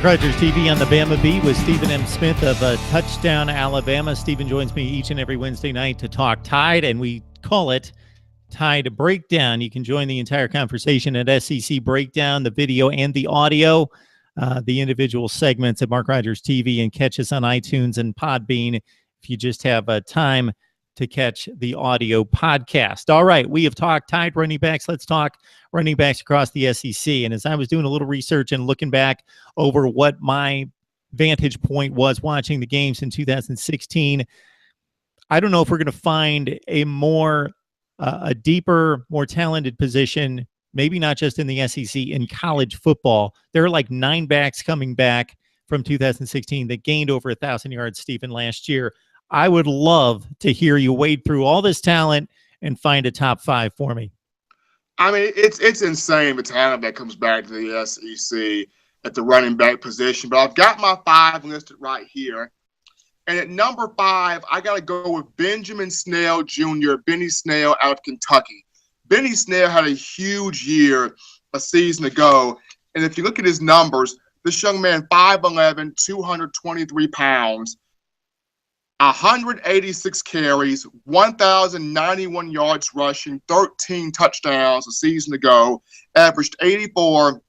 Rogers TV on the Bama Beat with Stephen M. Smith of Touchdown Alabama. Stephen joins me each and every Wednesday night to talk Tide, and we call it Tide Breakdown. You can join the entire conversation at SEC Breakdown, the video and the audio, the individual segments at Mark Rogers TV, and catch us on iTunes and Podbean if you just have time to catch the audio podcast. All right, we have talked Tide running backs. Let's talk running backs across the SEC. And as I was doing a little research and looking back over what my vantage point was watching the games in 2016, I don't know if we're going to find a deeper, more talented position, maybe not just in the SEC, in college football. There are like 9 backs coming back from 2016 that gained over 1,000 yards, Stephen, last year. I would love to hear you wade through all this talent and find a top 5 for me. I mean, it's insane the talent that comes back to the SEC at the running back position. But I've got my 5 listed right here. And at number 5, I got to go with Benjamin Snell Jr., Benny Snell out of Kentucky. Benny Snell had a huge year a season ago. And if you look at his numbers, this young man, 5'11", 223 pounds, 186 carries, 1,091 yards rushing, 13 touchdowns a season ago, averaged 84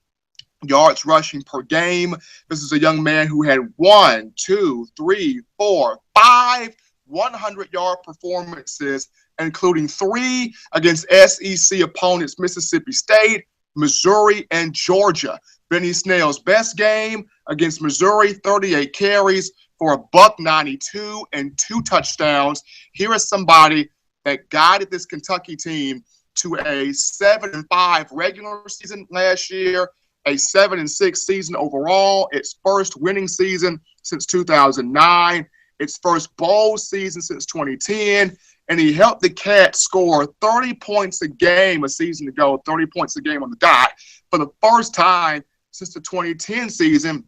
yards rushing per game. This is a young man who had 1, 2, 3, 4, 5 100-yard performances, including 3 against SEC opponents Mississippi State, Missouri, and Georgia. Benny Snell's best game against Missouri, 38 carries for $192 and 2 touchdowns. Here is somebody that guided this Kentucky team to a 7-5 regular season last year, a 7-6 season overall, its first winning season since 2009, its first bowl season since 2010, and he helped the Cats score 30 points a game a season ago, 30 points a game on the dot, for the first time since the 2010 season,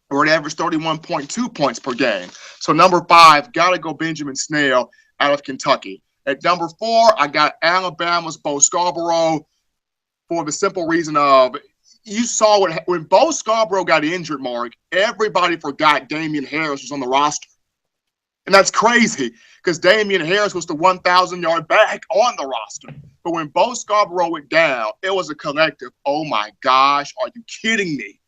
where it averaged 31.2 points per game. So number 5, got to go Benjamin Snell out of Kentucky. At number 4, I got Alabama's Bo Scarbrough for the simple reason of, you saw when Bo Scarbrough got injured, Mark, everybody forgot Damien Harris was on the roster. And that's crazy because Damien Harris was the 1,000-yard back on the roster. But when Bo Scarbrough went down, it was a collective, oh my gosh, are you kidding me,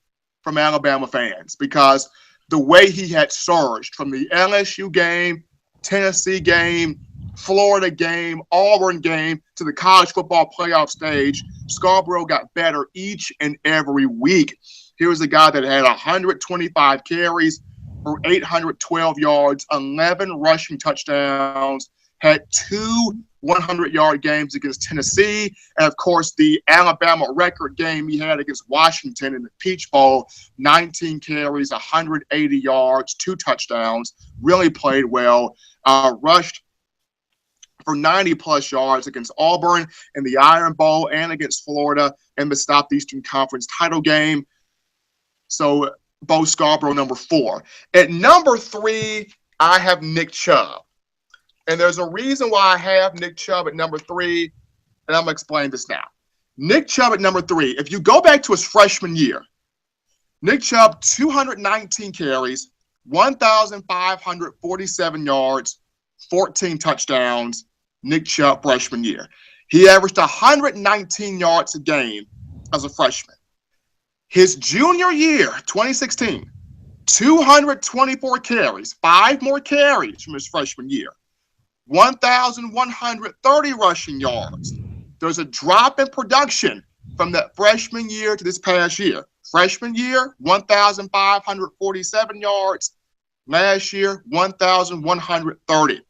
from Alabama fans, because the way he had surged from the LSU game, Tennessee game, Florida game, Auburn game, to the college football playoff stage, Scarbrough got better each and every week. Here was a guy that had 125 carries for 812 yards, 11 rushing touchdowns, had 2 100-yard games against Tennessee, and of course the Alabama record game he had against Washington in the Peach Bowl, 19 carries, 180 yards, 2 touchdowns, really played well, rushed for 90-plus yards against Auburn in the Iron Bowl and against Florida in the Southeastern Conference title game. So Bo Scarbrough, number 4. At number 3, I have Nick Chubb. And there's a reason why I have Nick Chubb at number 3, and I'm going to explain this now. Nick Chubb at number 3, if you go back to his freshman year, Nick Chubb, 219 carries, 1,547 yards, 14 touchdowns, Nick Chubb freshman year. He averaged 119 yards a game as a freshman. His junior year, 2016, 224 carries, 5 more carries from his freshman year. 1,130 rushing yards. There's a drop in production from that freshman year to this past year. Freshman year, 1,547 yards. Last year, 1,130.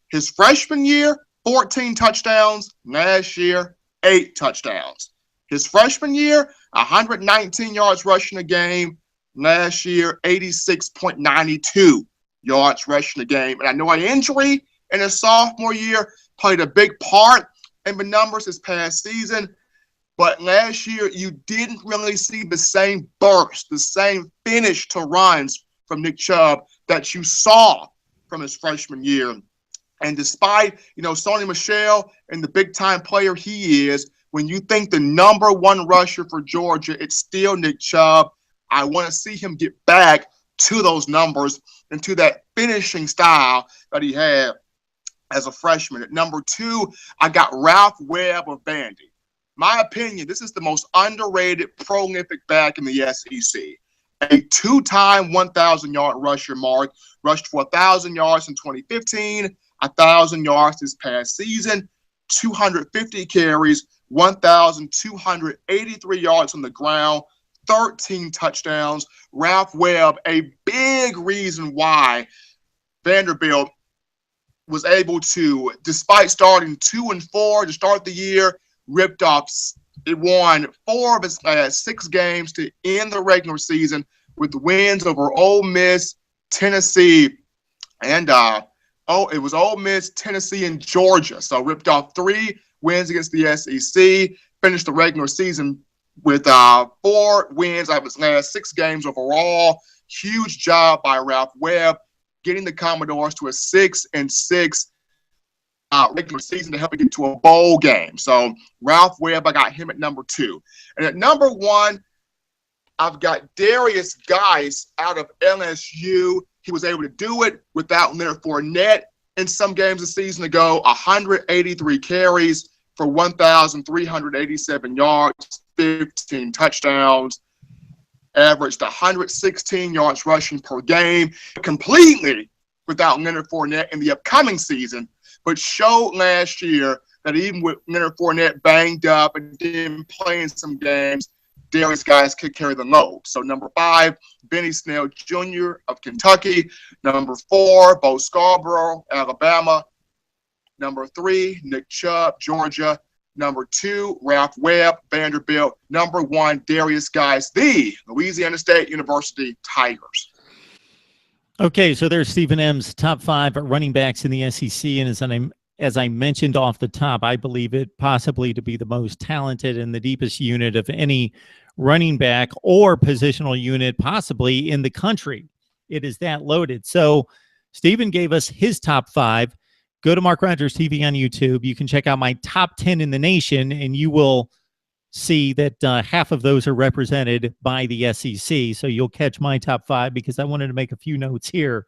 His freshman year, 14 touchdowns. Last year, 8 touchdowns. His freshman year, 119 yards rushing a game. Last year, 86.92 yards rushing a game. And I know an injury in his sophomore year played a big part in the numbers this past season. But last year, you didn't really see the same burst, the same finish to runs from Nick Chubb that you saw from his freshman year. And despite, Sony Michel and the big-time player he is, when you think the number 1 rusher for Georgia, it's still Nick Chubb. I want to see him get back to those numbers and to that finishing style that he had as a freshman. At number 2, I got Ralph Webb of Vandy. My opinion, this is the most underrated, prolific back in the SEC. A 2-time 1,000-yard rusher, Mark. Rushed for 1,000 yards in 2015, 1,000 yards this past season, 250 carries, 1,283 yards on the ground, 13 touchdowns. Ralph Webb, a big reason why Vanderbilt was able to, despite starting 2-4 to start the year, ripped off. It won 4 of its last 6 games to end the regular season with wins over Ole Miss, Tennessee, and it was Ole Miss, Tennessee, and Georgia. So ripped off 3 wins against the SEC. Finished the regular season with 4 wins out of its last 6 games overall. Huge job by Ralph Webb, getting the Commodores to a 6-6 regular season to help it get to a bowl game. So Ralph Webb, I got him at number 2. And at number 1, I've got Derrius Guice out of LSU. He was able to do it without Leonard Fournette in some games a season ago. 183 carries for 1,387 yards, 15 touchdowns, averaged 116 yards rushing per game, completely without Leonard Fournette in the upcoming season, but showed last year that even with Leonard Fournette banged up and didn't play in some games, Derrius Guice could carry the load. So number 5, Benny Snell Jr. of Kentucky. Number 4, Bo Scarbrough, Alabama. Number 3, Nick Chubb, Georgia. Number 2, Ralph Webb, Vanderbilt. Number 1, Derrius Guice, the Louisiana State University Tigers. Okay, so there's Stephen M's top 5 running backs in the SEC, and as I mentioned off the top, I believe it possibly to be the most talented and the deepest unit of any running back or positional unit possibly in the country. It is that loaded. So Stephen gave us his top 5. Go to MarkRogersTV on YouTube. You can check out my top 10 in the nation, and you will see that half of those are represented by the SEC. So you'll catch my top 5 because I wanted to make a few notes here.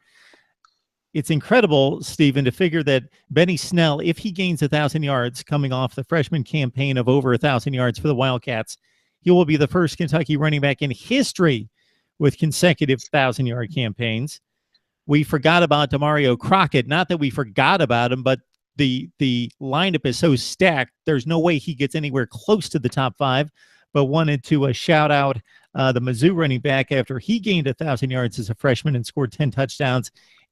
It's incredible, Stephen, to figure that Benny Snell, if he gains 1,000 yards coming off the freshman campaign of over 1,000 yards for the Wildcats, he will be the first Kentucky running back in history with consecutive 1,000-yard campaigns. We forgot about Demario Crockett. Not that we forgot about him, but the lineup is so stacked, there's no way he gets anywhere close to the top 5, but wanted to shout out the Mizzou running back after he gained 1,000 yards as a freshman and scored 10 touchdowns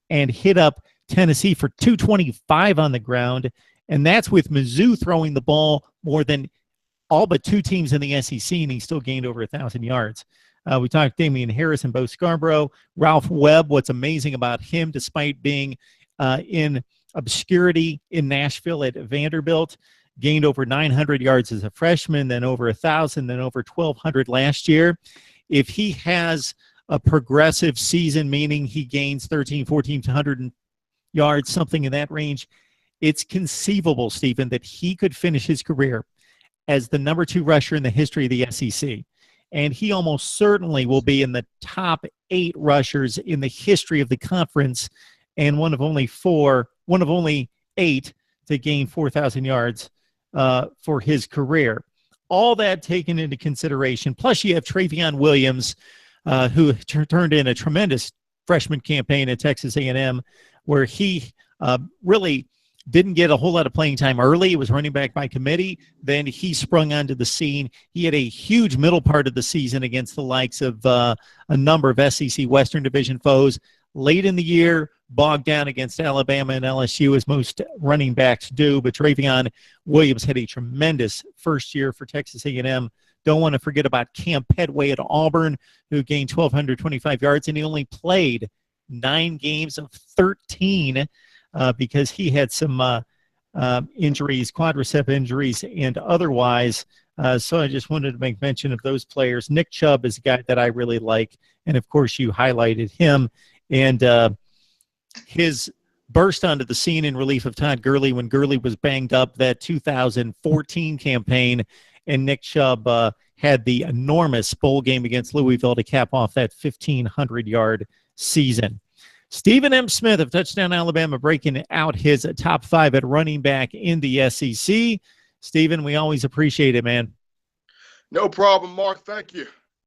and hit up Tennessee for 225 on the ground. And that's with Mizzou throwing the ball more than all but 2 teams in the SEC, and he still gained over 1,000 yards. We talked Damien Harris and Bo Scarbrough. Ralph Webb, what's amazing about him, despite being in obscurity in Nashville at Vanderbilt, gained over 900 yards as a freshman, then over 1,000, then over 1,200 last year. If he has a progressive season, meaning he gains 13, 1,400 yards, something in that range, it's conceivable, Stephen, that he could finish his career as the number 2 rusher in the history of the SEC. And he almost certainly will be in the top 8 rushers in the history of the conference, and one of only 8 to gain 4,000 yards for his career. All that taken into consideration. Plus, you have Travion Williams, who turned in a tremendous freshman campaign at Texas A&M, where he really didn't get a whole lot of playing time early. It was running back by committee. Then he sprung onto the scene. He had a huge middle part of the season against the likes of a number of SEC Western Division foes. Late in the year, bogged down against Alabama and LSU, as most running backs do. But Travion Williams had a tremendous first year for Texas A&M. Don't want to forget about Cam Pettway at Auburn, who gained 1,225 yards, and he only played 9 games of 13 because he had some injuries, quadricep injuries and otherwise. So I just wanted to make mention of those players. Nick Chubb is a guy that I really like, and of course you highlighted him. And his burst onto the scene in relief of Todd Gurley when Gurley was banged up that 2014 campaign, and Nick Chubb had the enormous bowl game against Louisville to cap off that 1,500-yard season. Stephen M. Smith of Touchdown Alabama breaking out his top 5 at running back in the SEC. Stephen, we always appreciate it, man. No problem, Mark. Thank you.